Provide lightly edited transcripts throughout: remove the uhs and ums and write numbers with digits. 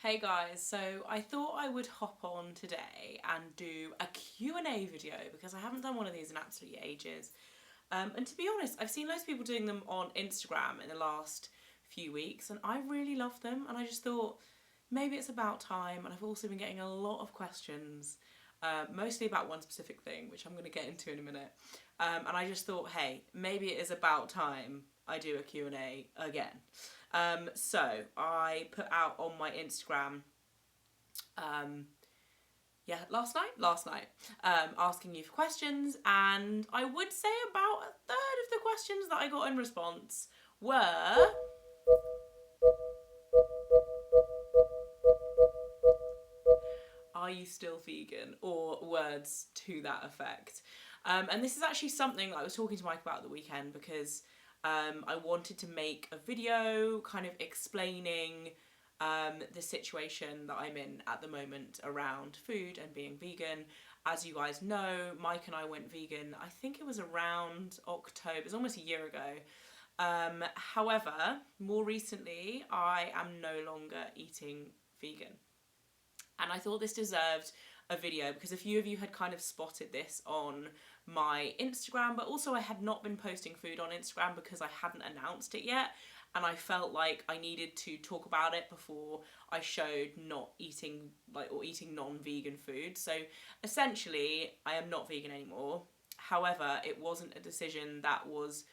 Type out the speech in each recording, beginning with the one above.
Hey guys, so I thought I would hop on today and do a Q&A video because I haven't done one of these in absolutely ages. And to be honest, I've seen loads of people doing them on Instagram in the last few weeks and I really love them, and I just thought maybe it's about time. And I've also been getting a lot of questions, mostly about one specific thing, which I'm going to get into in a minute. And I just thought, hey, maybe it is about time I do a Q&A again. So I put out on my Instagram, last night, asking you for questions, and I would say about a third of the questions that I got in response were, are you still vegan? Or words to that effect. And this is actually something that I was talking to Mike about the weekend because I wanted to make a video kind of explaining the situation that I'm in at the moment around food and being vegan. As you guys know, Mike and I went vegan, I think it was around October, it's almost a year ago. However, more recently, I am no longer eating vegan. And I thought this deserved a video because a few of you had kind of spotted this on my Instagram, but also I had not been posting food on Instagram because I hadn't announced it yet, and I felt like I needed to talk about it before I showed not eating or eating non-vegan food. So essentially I am not vegan anymore. However, it wasn't a decision that was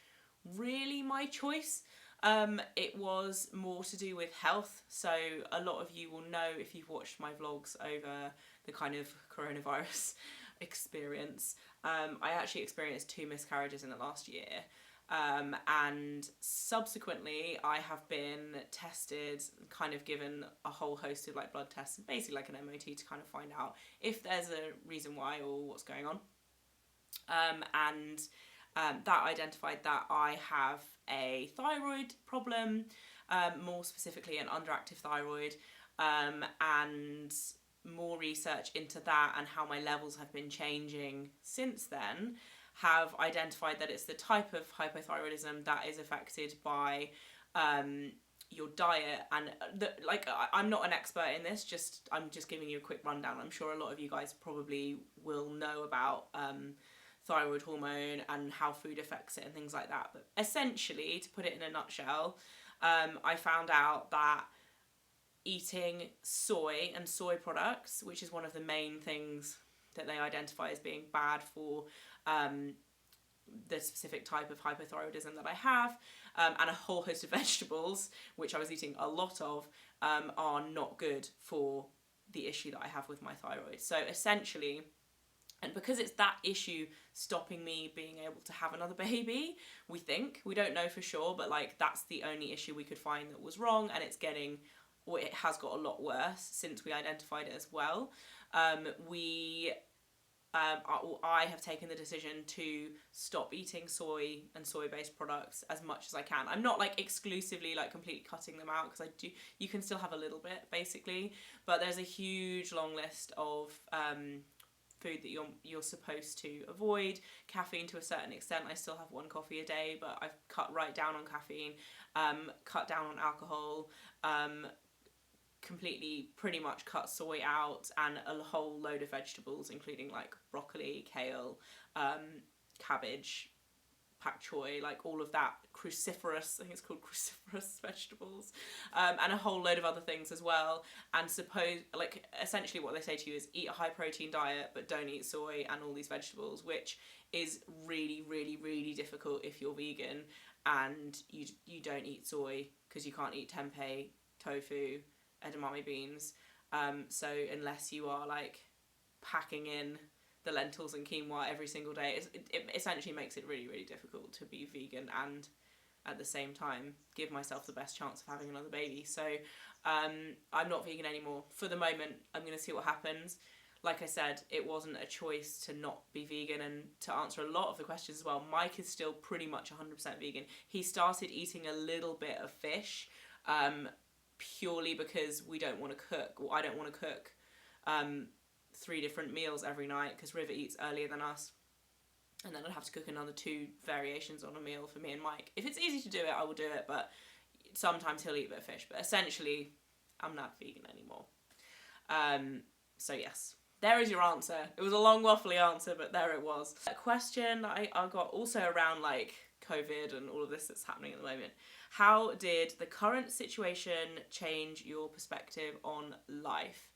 really my choice. It was more to do with health. So a lot of you will know, if you've watched my vlogs over the kind of coronavirus experience, I actually experienced 2 miscarriages in the last year. And subsequently I have been tested, kind of given a whole host of blood tests, basically like an MOT, to kind of find out if there's a reason why or what's going on. And that identified that I have a thyroid problem, more specifically an underactive thyroid, and more research into that and how my levels have been changing since then have identified that it's the type of hypothyroidism that is affected by your diet. And I'm not an expert in this, I'm just giving you a quick rundown. I'm sure a lot of you guys probably will know about thyroid hormone and how food affects it and things like that. But essentially, to put it in a nutshell, I found out that eating soy and soy products, which is one of the main things that they identify as being bad for the specific type of hypothyroidism that I have, and a whole host of vegetables, which I was eating a lot of, are not good for the issue that I have with my thyroid. So essentially, and because it's that issue stopping me being able to have another baby, we don't know for sure, but that's the only issue we could find that was wrong, and it has got a lot worse since we identified it as well. I have taken the decision to stop eating soy and soy-based products as much as I can. I'm not exclusively completely cutting them out, because you can still have a little bit basically, but there's a huge long list of food that you're supposed to avoid. Caffeine, to a certain extent, I still have 1 coffee a day, but I've cut right down on caffeine, cut down on alcohol, completely pretty much cut soy out, and a whole load of vegetables, including broccoli, kale, cabbage, pak choi, all of that cruciferous, I think it's called cruciferous vegetables, and a whole load of other things as well. And essentially what they say to you is eat a high protein diet but don't eat soy and all these vegetables, which is really, really, really difficult if you're vegan and you don't eat soy, because you can't eat tempeh, tofu, edamame beans. So unless you are packing in the lentils and quinoa every single day, it essentially makes it really, really difficult to be vegan and at the same time give myself the best chance of having another baby. So I'm not vegan anymore for the moment. I'm going to see what happens. Like I said, it wasn't a choice to not be vegan. And to answer a lot of the questions as well, Mike is still pretty much 100% vegan. He started eating a little bit of fish, purely because we don't want to cook, or I don't want to cook 3 different meals every night, because River eats earlier than us, and then I'd have to cook another 2 variations on a meal for me and Mike. If it's easy to do it, I will do it, but sometimes he'll eat a bit of fish. But essentially, I'm not vegan anymore. So yes, there is your answer. It was a long waffly answer, but there it was. A question I got also around like COVID and all of this that's happening at the moment. How did the current situation change your perspective on life?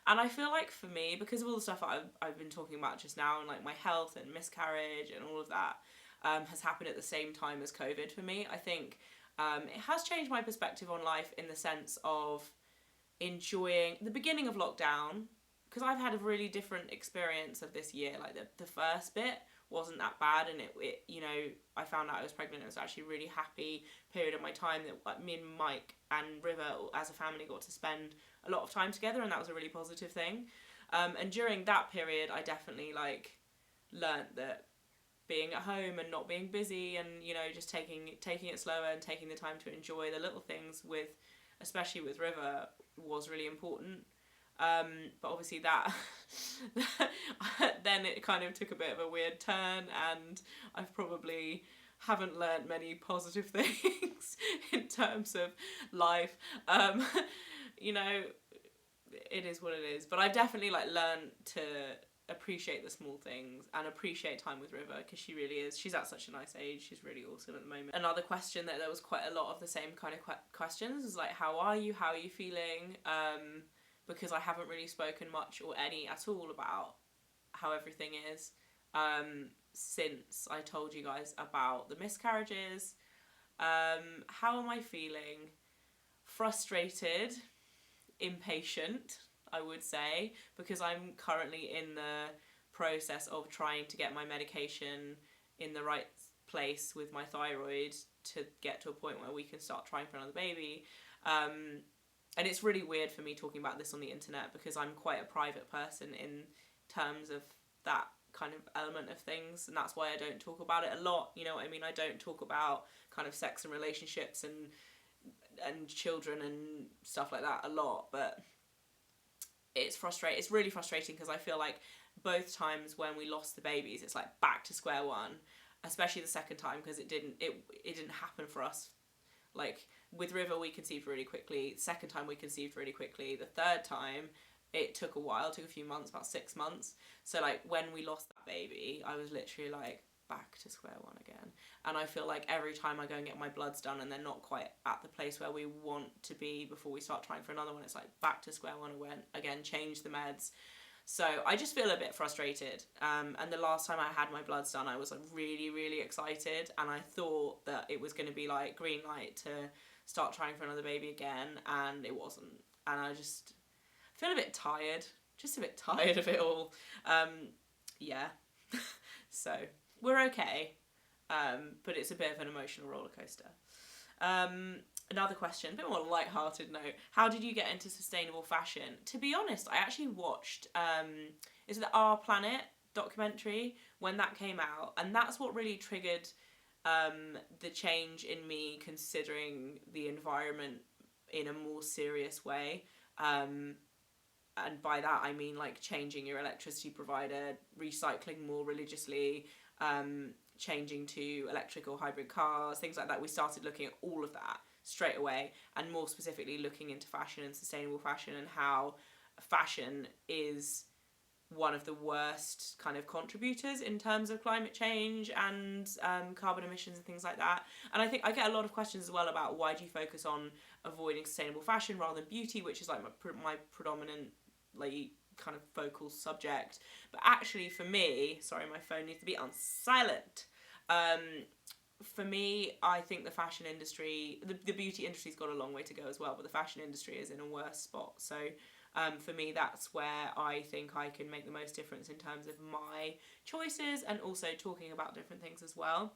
And I feel like for me, because of all the stuff I've been talking about just now, and like my health and miscarriage and all of that has happened at the same time as COVID for me, I think it has changed my perspective on life in the sense of enjoying the beginning of lockdown, because I've had a really different experience of this year. Like the first bit wasn't that bad, and it you know, I found out I was pregnant. It was actually a really happy period of my time that like, me and Mike and River as a family got to spend a lot of time together, and that was a really positive thing. And during that period I definitely like learnt that being at home and not being busy, and you know, just taking it slower and taking the time to enjoy the little things with, especially with River, was really important. But obviously that then it kind of took a bit of a weird turn, and I've probably haven't learnt many positive things in terms of life. You know, it is what it is, but I've definitely like learned to appreciate the small things and appreciate time with River, because she really is, she's at such a nice age, she's really awesome at the moment. Another question that there was quite a lot of the same kind of questions is like, how are you feeling, because I haven't really spoken much or any at all about how everything is since I told you guys about the miscarriages. How am I feeling? Frustrated, impatient, I would say, because I'm currently in the process of trying to get my medication in the right place with my thyroid to get to a point where we can start trying for another baby. And it's really weird for me talking about this on the internet, because I'm quite a private person in terms of that kind of element of things, and that's why I don't talk about it a lot, you know what I mean? I don't talk about kind of sex and relationships and children and stuff like that a lot, but it's really frustrating, because I feel like both times when we lost the babies, it's like back to square one, especially the second time, because it didn't happen for us. Like with River, we conceived really quickly. Second time we conceived really quickly. The third time it took a while, took a few months, about 6 months. So like when we lost that baby, I was literally like back to square one again. And I feel like every time I go and get my bloods done and they're not quite at the place where we want to be before we start trying for another one, it's like back to square one again, change the meds. So I just feel a bit frustrated. And the last time I had my bloods done, I was like really, really excited, and I thought that it was going to be like green light to start trying for another baby again, and it wasn't. And I just feel a bit tired, just a bit tired of it all. Yeah. So we're okay, but it's a bit of an emotional roller coaster. Another question, a bit more light-hearted note. How did you get into sustainable fashion? To be honest, I actually watched, is it the Our Planet documentary when that came out? And that's what really triggered the change in me considering the environment in a more serious way. And by that I mean like changing your electricity provider, recycling more religiously, changing to electric or hybrid cars, things like that. We started looking at all of that straight away, and more specifically looking into fashion and sustainable fashion, and how fashion is one of the worst kind of contributors in terms of climate change and carbon emissions and things like that. And I think I get a lot of questions as well about why do you focus on avoiding sustainable fashion rather than beauty, which is like my predominant like kind of focal subject. But actually for me, sorry, my phone needs to be on silent. For me, I think the fashion industry, the beauty industry's got a long way to go as well, but the fashion industry is in a worse spot. So for me, that's where I think I can make the most difference in terms of my choices, and also talking about different things as well.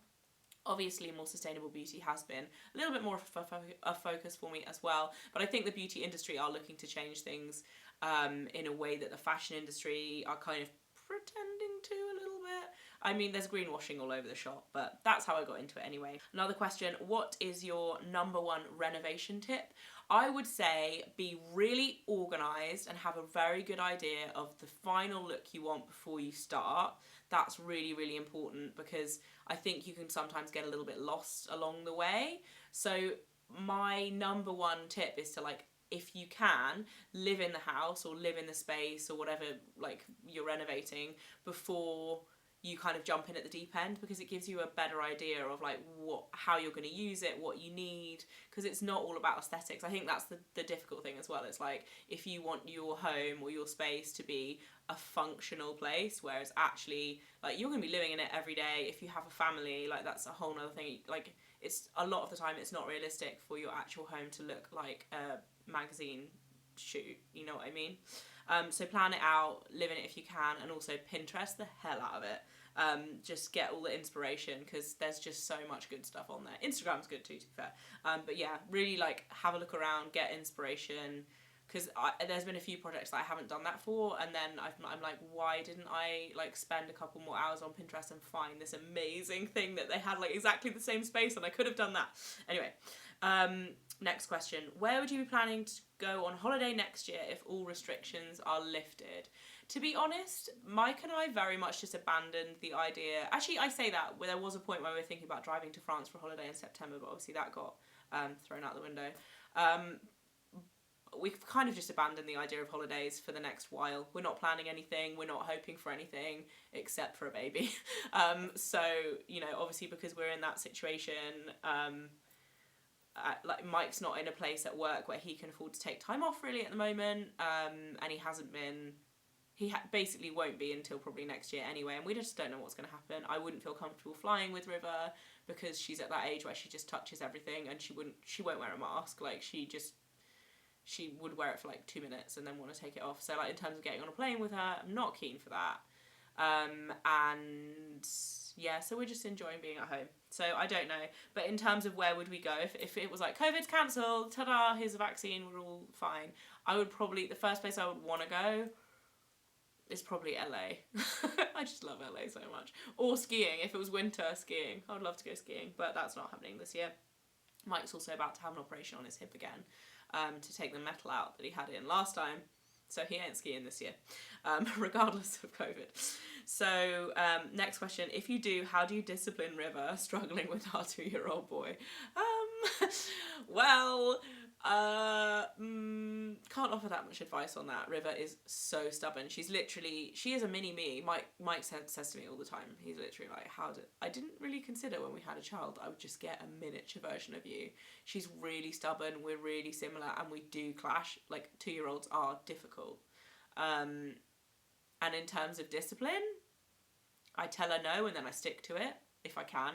Obviously, more sustainable beauty has been a little bit more of a focus for me as well, but I think the beauty industry are looking to change things in a way that the fashion industry are kind of pretending to a little bit. I mean, there's greenwashing all over the shop, but that's how I got into it anyway. Another question, what is your number one renovation tip? I would say be really organised and have a very good idea of the final look you want before you start. That's really, really important, because I think you can sometimes get a little bit lost along the way. So my number one tip is to, like, if you can, live in the house or live in the space or whatever, like, you're renovating before you kind of jump in at the deep end, because it gives you a better idea of, like, how you're going to use it, what you need, because it's not all about aesthetics. I think that's the difficult thing as well. It's like, if you want your home or your space to be a functional place, whereas actually, like, you're going to be living in it every day. If you have a family, like, that's a whole nother thing. Like, it's a lot of the time it's not realistic for your actual home to look like a magazine shoot, you know what I mean? So plan it out, live in it if you can, and also Pinterest the hell out of it. Just get all the inspiration, because there's just so much good stuff on there. Instagram's good too, to be fair. But yeah, really, like, have a look around, get inspiration, because there's been a few projects that I haven't done that for, and then I'm like, why didn't I, like, spend a couple more hours on Pinterest and find this amazing thing that they had, like, exactly the same space, and I could have done that. Anyway, next question. Where would you be planning to go on holiday next year if all restrictions are lifted? To be honest, Mike and I very much just abandoned the idea. Actually, I say that, there was a point where we were thinking about driving to France for a holiday in September, but obviously that got thrown out the window. We've kind of just abandoned the idea of holidays for the next while. We're not planning anything. We're not hoping for anything except for a baby. So, you know, obviously because we're in that situation, like, Mike's not in a place at work where he can afford to take time off really at the moment. And he hasn't been, basically won't be until probably next year anyway. And we just don't know what's going to happen. I wouldn't feel comfortable flying with River because she's at that age where she just touches everything, and she won't wear a mask. Like, she would wear it for like 2 minutes and then want to take it off. So, like, in terms of getting on a plane with her, I'm not keen for that. And yeah, so we're just enjoying being at home. So I don't know. But in terms of where would we go, if it was like COVID's cancelled, ta-da, here's a vaccine, we're all fine, I would probably, the first place I would want to go is probably LA. I just love LA so much. Or skiing, if it was winter, skiing. I would love to go skiing, but that's not happening this year. Mike's also about to have an operation on his hip again, to take the metal out that he had in last time. So he ain't skiing this year, regardless of COVID. So next question. If you do, how do you discipline River struggling with our 2-year-old boy? Well, can't offer that much advice on that. River is so stubborn. She is a mini me. Mike says to me all the time, he's literally like, I didn't really consider when we had a child I would just get a miniature version of you. She's really stubborn, we're really similar, and we do clash. Like, 2-year-olds are difficult. And in terms of discipline, I tell her no and then I stick to it if I can.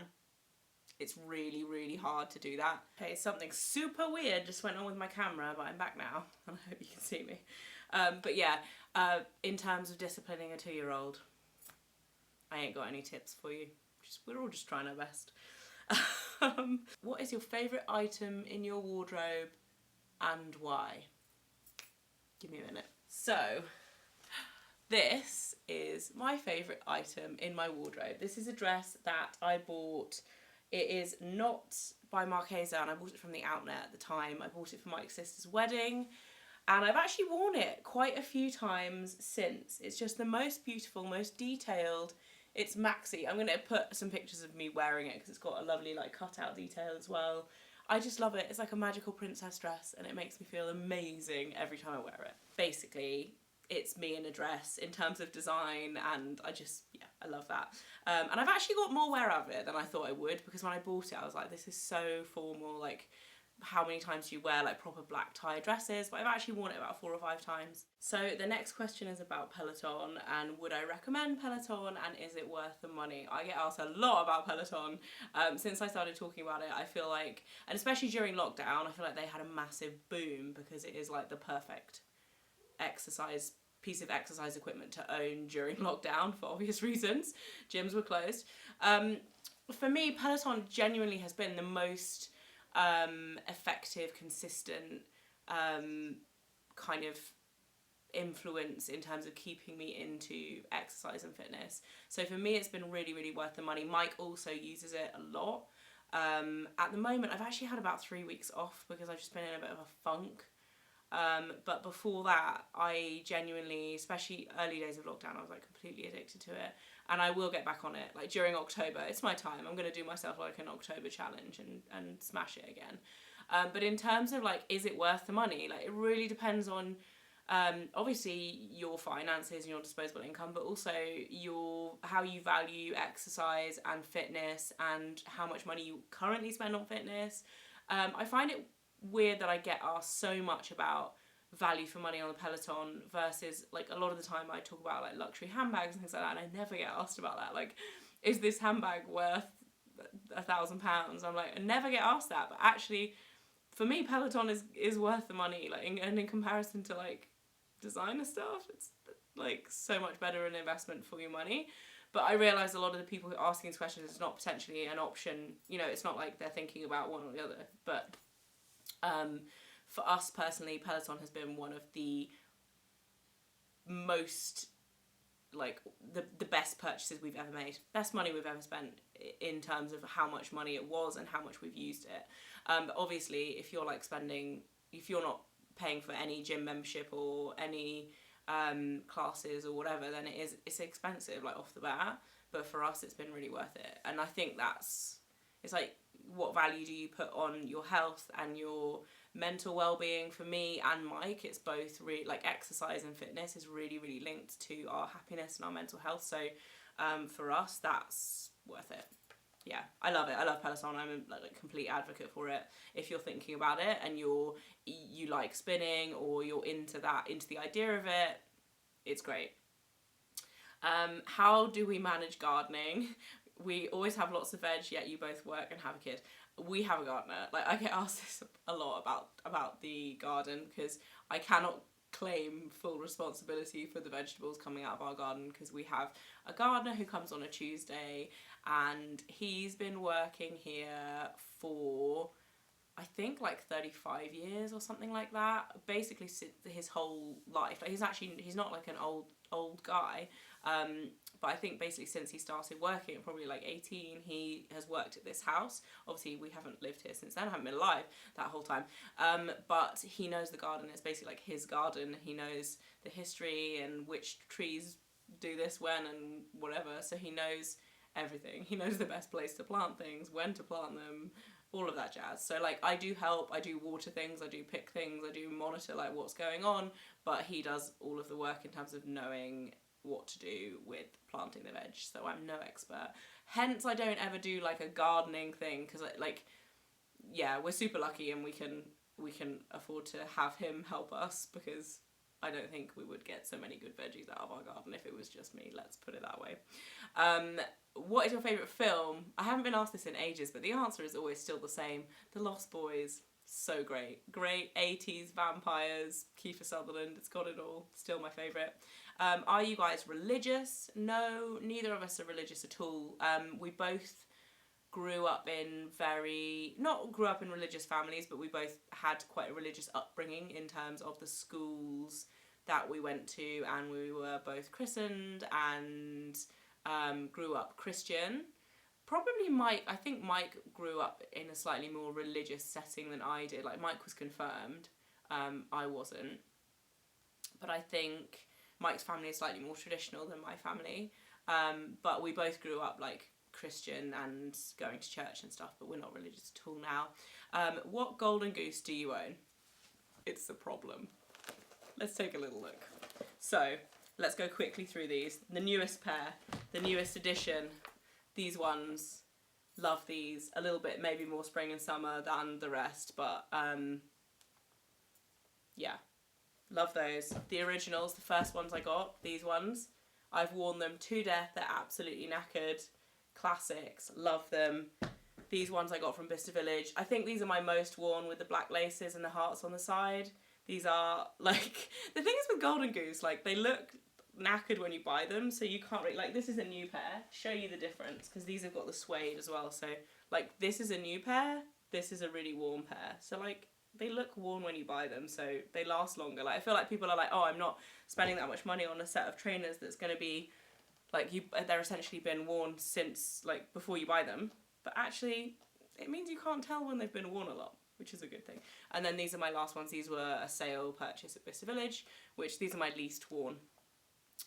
It's really, really hard to do that. Okay, something super weird just went on with my camera, but I'm back now, and I hope you can see me. But yeah, in terms of disciplining a 2-year-old, I ain't got any tips for you. We're all just trying our best. What is your favourite item in your wardrobe and why? Give me a minute. So, this is my favourite item in my wardrobe. This is a dress that I bought. It is not by Marchesa, and I bought it from the outlet at the time. I bought it for Mike's sister's wedding, and I've actually worn it quite a few times since. It's just the most beautiful, most detailed. It's maxi. I'm going to put some pictures of me wearing it because it's got a lovely, like, cutout detail as well. I just love it. It's like a magical princess dress, and it makes me feel amazing every time I wear it. Basically, it's me in a dress in terms of design, and I love that. And I've actually got more wear out of it than I thought I would, because when I bought it I was like, this is so formal, like, how many times do you wear, like, proper black tie dresses? But I've actually worn it about 4 or 5 times. So the next question is about Peloton, and would I recommend Peloton, and is it worth the money? I get asked a lot about Peloton. Since I started talking about it, I feel like, and especially during lockdown, I feel like they had a massive boom, because it is like the perfect piece of exercise equipment to own during lockdown for obvious reasons. Gyms were closed. For me, Peloton genuinely has been the most effective, consistent kind of influence in terms of keeping me into exercise and fitness. So for me, it's been really, really worth the money. Mike also uses it a lot. At the moment, I've actually had about 3 weeks off because I've just been in a bit of a funk. But before that, I genuinely, especially early days of lockdown, I was like completely addicted to it. And I will get back on it. Like during October, it's my time. I'm going to do myself like an October challenge and smash it again. But in terms of like, is it worth the money? Like, it really depends on obviously your finances and your disposable income, but also how you value exercise and fitness, and how much money you currently spend on fitness. I find it weird that I get asked so much about value for money on the Peloton versus, like, a lot of the time I talk about like luxury handbags and things like that, and I never get asked about that. Like, is this handbag worth £1,000? I'm like, I never get asked that, but actually for me Peloton is worth the money. Like, and in comparison to like designer stuff, it's like so much better an investment for your money. But I realise a lot of the people who are asking these questions, it's not potentially an option. You know, it's not like they're thinking about one or the other. But for us personally, Peloton has been one of the most, like, the best purchases we've ever made, best money we've ever spent in terms of how much money it was and how much we've used it. But obviously, if you're not paying for any gym membership or any classes or whatever, then it's expensive, like, off the bat. But for us, it's been really worth it. And I think it's like, what value do you put on your health and your mental well-being? For me and Mike, it's both really, like, exercise and fitness is really, really linked to our happiness and our mental health. So for us, that's worth it. Yeah, I love it. I love Peloton. I'm a complete advocate for it. If you're thinking about it and you like spinning, or you're into the idea of it, it's great. How do we manage gardening? We always have lots of veg, yet you both work and have a kid. We have a gardener. Like, I get asked this a lot about the garden, because I cannot claim full responsibility for the vegetables coming out of our garden, because we have a gardener who comes on a Tuesday, and he's been working here for, I think, like 35 years or something like that. Basically his whole life. Like, he's not like an old guy. But I think basically since he started working at probably like 18, he has worked at this house. Obviously we haven't lived here since then, I haven't been alive that whole time. But he knows the garden. It's basically like his garden. He knows the history and which trees do this when and whatever. So he knows everything. He knows the best place to plant things, when to plant them, all of that jazz. So, like, I do help, I do water things, I do pick things, I do monitor, like, what's going on, but he does all of the work in terms of knowing what to do with planting the veg. So I'm no expert. Hence, I don't ever do like a gardening thing, because, like, yeah, we're super lucky and we can afford to have him help us, because I don't think we would get so many good veggies out of our garden if it was just me, let's put it that way. What is your favourite film? I haven't been asked this in ages, but the answer is always still the same. The Lost Boys. So great. Great 80s vampires, Kiefer Sutherland, it's got it all. Still my favourite. Are you guys religious? No, neither of us are religious at all. We both not grew up in religious families, but we both had quite a religious upbringing in terms of the schools that we went to, and we were both christened and grew up Christian. Probably Mike, I think Mike grew up in a slightly more religious setting than I did. Like, Mike was confirmed, I wasn't. But I think Mike's family is slightly more traditional than my family. But we both grew up, like, Christian and going to church and stuff, but we're not religious at all now. What golden goose do you own? It's the problem. Let's take a little look. So, let's go quickly through these. The newest pair, the newest edition. These ones, love these. A little bit maybe more spring and summer than the rest, but yeah, love those. The originals, the first ones I got, these ones, I've worn them to death. They're absolutely knackered. Classics, love them. These ones I got from Bicester Village. I think these are my most worn, with the black laces and the hearts on the side. These are, like, the thing is with Golden Goose, like, they look knackered when you buy them, so you can't really, like, this is a new pair, show you the difference, because these have got the suede as well. So, like, this is a new pair, this is a really worn pair, so, like, they look worn when you buy them, so they last longer. Like, I feel like people are like, oh, I'm not spending that much money on a set of trainers that's going to be, like, they're essentially been worn since, like, before you buy them, but actually it means you can't tell when they've been worn a lot, which is a good thing. And then these are my last ones. These were a sale purchase at Bicester Village, which these are my least worn,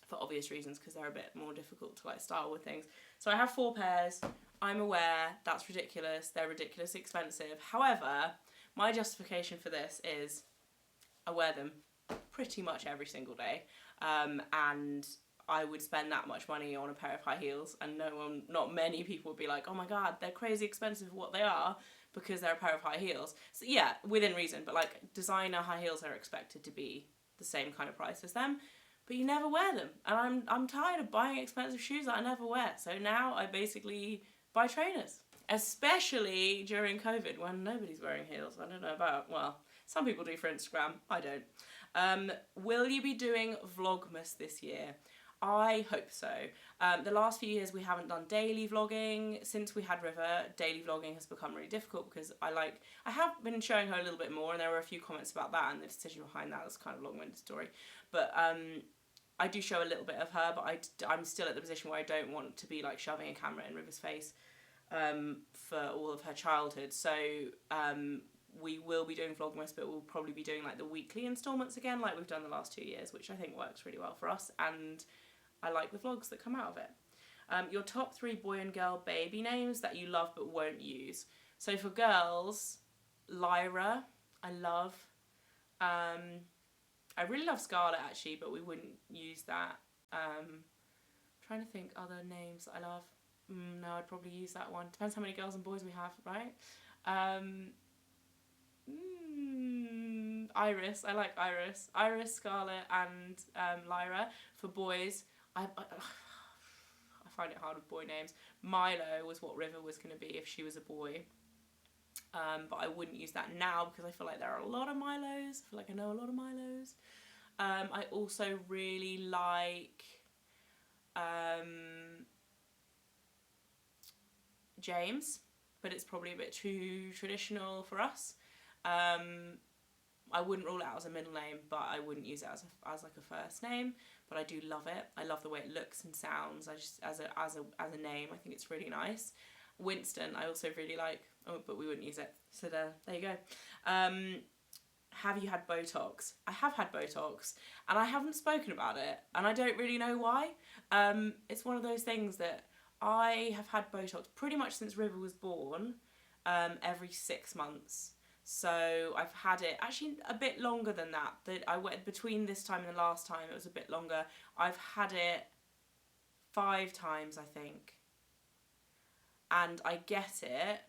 for obvious reasons, because they're a bit more difficult to, like, style with things. So I have 4 pairs. I'm aware that's ridiculous. They're ridiculously expensive. However, my justification for this is I wear them pretty much every single day, and I would spend that much money on a pair of high heels, and not many people would be like, oh my god, they're crazy expensive for what they are, because they're a pair of high heels. So yeah, within reason, but like designer high heels are expected to be the same kind of price as them, but you never wear them, and I'm tired of buying expensive shoes that I never wear. So now I basically buy trainers, especially during COVID when nobody's wearing heels. I don't know about, well, some people do for Instagram, I don't. Will you be doing Vlogmas this year? I hope so. The last few years we haven't done daily vlogging. Since we had River, daily vlogging has become really difficult because I have been showing her a little bit more, and there were a few comments about that, and the decision behind that is kind of a long-winded story. But I do show a little bit of her, but I'm still at the position where I don't want to be like shoving a camera in River's face for all of her childhood. So we will be doing Vlogmas, but we'll probably be doing like the weekly installments again, like we've done the last 2 years, which I think works really well for us, and I like the vlogs that come out of it. Your top 3 boy and girl baby names that you love but won't use. So for girls, Lyra, I love. I really love Scarlett actually, but we wouldn't use that. Trying to think other names that I love. No, I'd probably use that one. Depends how many girls and boys we have, right? Iris, I like Iris. Iris, Scarlett, and Lyra. For boys, I find it hard with boy names. Milo was what River was going to be if she was a boy. But I wouldn't use that now because I feel like there are a lot of Milos. I feel like I know a lot of Milos. I also really like James, but it's probably a bit too traditional for us. I wouldn't rule it out as a middle name, but I wouldn't use it as like a first name. But I do love it. I love the way it looks and sounds. I just as a name, I think it's really nice. Winston, I also really like. Oh, but we wouldn't use it. So there you go. Have you had Botox? I have had Botox, and I haven't spoken about it, and I don't really know why. It's one of those things that I have had Botox pretty much since River was born, every 6 months. So I've had it actually a bit longer than that. I went between this time and the last time, it was a bit longer. I've had it 5 times, I think. And I get it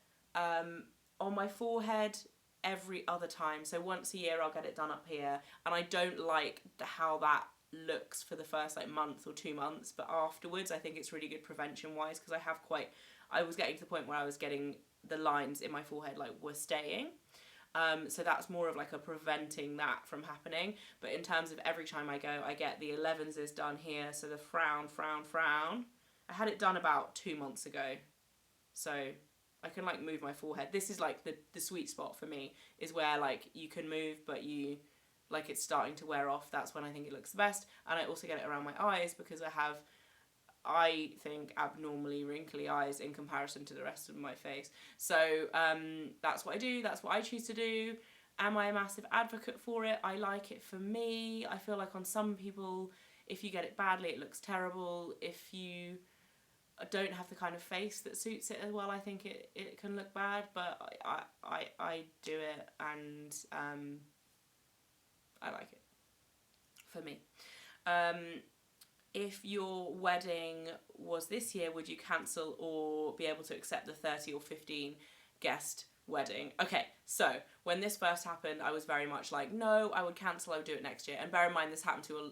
on my forehead every other time. So once a year I'll get it done up here, and I don't like how that looks for the first like month or 2 months, but afterwards I think it's really good prevention wise, because I was getting to the point where I was getting the lines in my forehead like were staying. So that's more of like a preventing that from happening. But in terms of every time I go, I get the 11s is done here. So the frown. I had it done about 2 months ago. So I can like move my forehead. This is like the sweet spot for me, is where like you can move, but you like it's starting to wear off. That's when I think it looks the best. And I also get it around my eyes because I think abnormally wrinkly eyes in comparison to the rest of my face. So that's what I do. That's what I choose to do. Am I a massive advocate for it? I like it for me. I feel like on some people, if you get it badly, it looks terrible. If you don't have the kind of face that suits it as well, I think it can look bad. But I do it, and I like it for me. If your wedding was this year, would you cancel or be able to accept the 30 or 15 guest wedding? Okay, so when this first happened, I was very much like, no, I would cancel, I would do it next year. And bear in mind, this happened to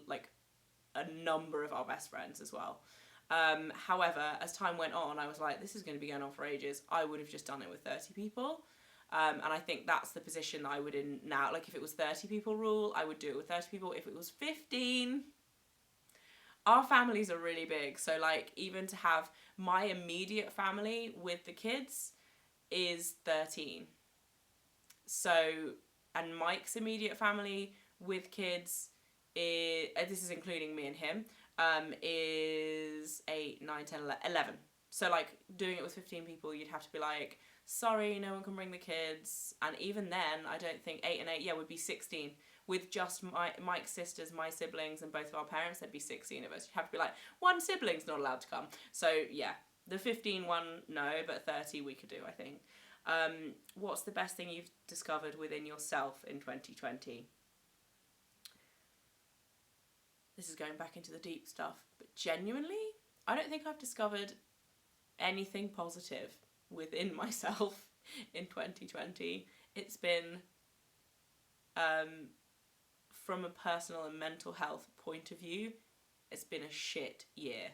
a number of our best friends as well. However, as time went on, I was like, this is going to be going on for ages. I would have just done it with 30 people. And I think that's the position that I would in now. Like if it was 30 people rule, I would do it with 30 people. If it was 15... Our families are really big, so like even to have my immediate family with the kids is 13. So, and Mike's immediate family with kids is, this is including me and him, is 8, 9, 10, 11. So like doing it with 15 people, you'd have to be like, sorry, no one can bring the kids. And even then, I don't think 8 and 8, would be 16. With just Mike's sisters, my siblings, and both of our parents, there'd be 16 of us. You'd have to be like, one sibling's not allowed to come. So yeah, the 15 one, no, but 30 we could do, I think. What's the best thing you've discovered within yourself in 2020? This is going back into the deep stuff, but genuinely, I don't think I've discovered anything positive within myself in 2020. It's been, from a personal and mental health point of view, it's been a shit year.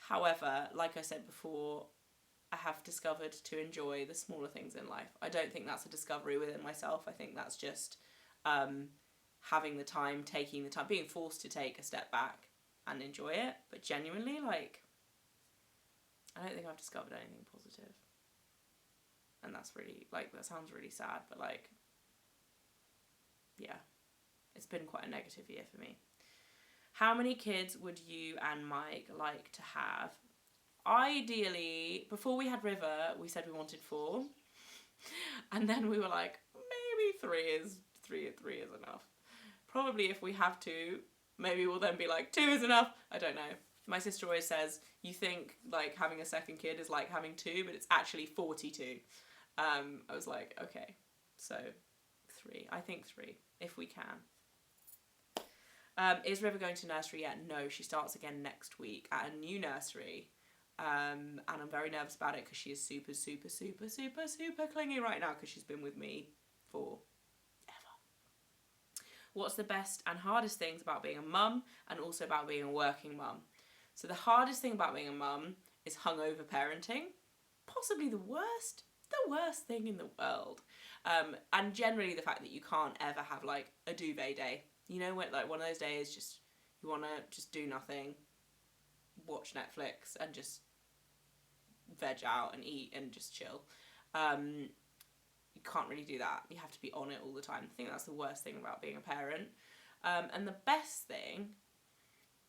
However, like I said before, I have discovered to enjoy the smaller things in life. I don't think that's a discovery within myself. I think that's just having the time, taking the time, being forced to take a step back and enjoy it. But genuinely, like, I don't think I've discovered anything positive. And that's really, like, that sounds really sad, but, like, yeah, it's been quite a negative year for me. How many kids would you and Mike like to have? Ideally, before we had River, we said we wanted 4. And then we were like, maybe 3 is enough. Probably if we have 2, maybe we'll then be like, 2 is enough. I don't know. My sister always says, you think like having a second kid is like having 2, but it's actually 42. I was like, okay, so 3. I think 3, if we can. Is River going to nursery yet? No, she starts again next week at a new nursery. And I'm very nervous about it because she is super, super, super, super, super clingy right now because she's been with me for ever. What's the best and hardest things about being a mum and also about being a working mum? So the hardest thing about being a mum is hungover parenting. Possibly the worst thing in the world. And generally the fact that you can't ever have like a duvet day. You know, when like one of those days just you want to just do nothing, watch Netflix and just veg out and eat and just chill. You can't really do that. You have to be on it all the time. I think that's the worst thing about being a parent. And the best thing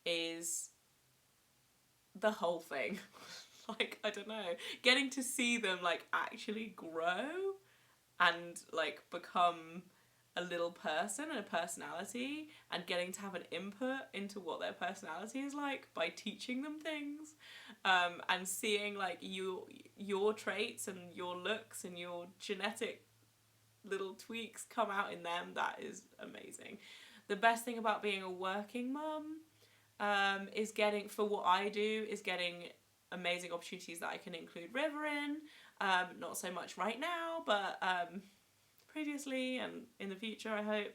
is the whole thing. Like, I don't know, getting to see them like actually grow and like become a little person and a personality, and getting to have an input into what their personality is like by teaching them things, and seeing like your traits and your looks and your genetic little tweaks come out in them. That is amazing. The best thing about being a working mum is getting, for what I do, is getting amazing opportunities that I can include River in. Not so much right now, but previously and in the future, I hope.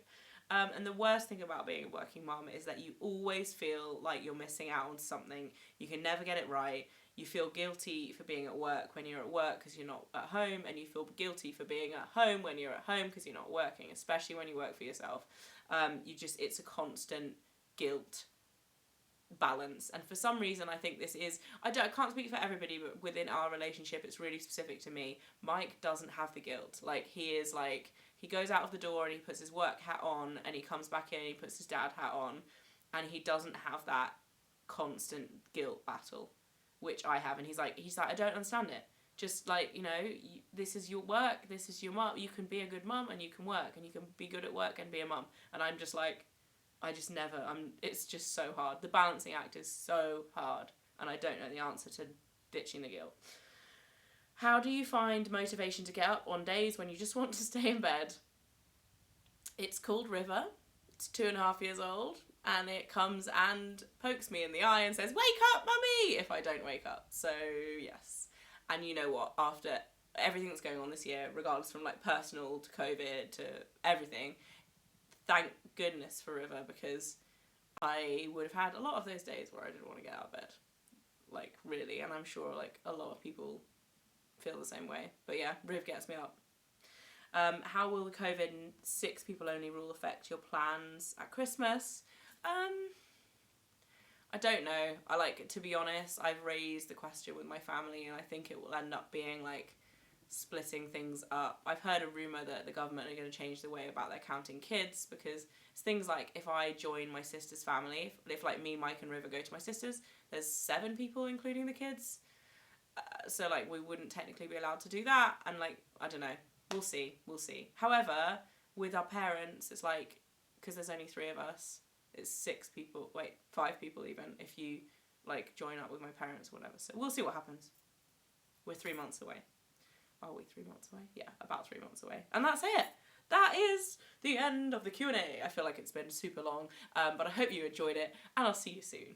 And the worst thing about being a working mum is that you always feel like you're missing out on something. You can never get it right. You feel guilty for being at work when you're at work because you're not at home, and you feel guilty for being at home when you're at home because you're not working, especially when you work for yourself. It's a constant guilt balance, and for some reason I think this is, I can't speak for everybody, but within our relationship it's really specific to me. Mike doesn't have the guilt. Like, he is like, he goes out of the door and he puts his work hat on and he comes back in and he puts his dad hat on, and he doesn't have that constant guilt battle, which I have. And he's like, I don't understand it. Just like, you know, this is your work, this is your mum, you can be a good mum and you can work, and you can be good at work and be a mum. And I'm just like, it's just so hard. The balancing act is so hard, and I don't know the answer to ditching the guilt. How do you find motivation to get up on days when you just want to stay in bed? It's called River. It's 2.5 years old, and it comes and pokes me in the eye and says, "Wake up, mummy," if I don't wake up. So yes. And you know what? After everything that's going on this year, regardless from like personal to COVID to everything, thank goodness for River, because I would have had a lot of those days where I didn't want to get out of bed. Like, really. And I'm sure like a lot of people feel the same way. But yeah, Riv gets me up. How will the COVID 6 people only rule affect your plans at Christmas? I don't know. To be honest, I've raised the question with my family, and I think it will end up being like splitting things up. I've heard a rumour that the government are going to change the way about their counting kids, because it's things like, if I join my sister's family, if like me, Mike and River go to my sister's, there's 7 people including the kids, so like we wouldn't technically be allowed to do that, and like, I don't know, we'll see. However, with our parents, it's like, because there's only 3 of us, it's 5 people even, if you like join up with my parents or whatever, so we'll see what happens. We're 3 months away. are we 3 months away? Yeah, about 3 months away. And that's it. That is the end of the Q&A. I feel like it's been super long, but I hope you enjoyed it, and I'll see you soon.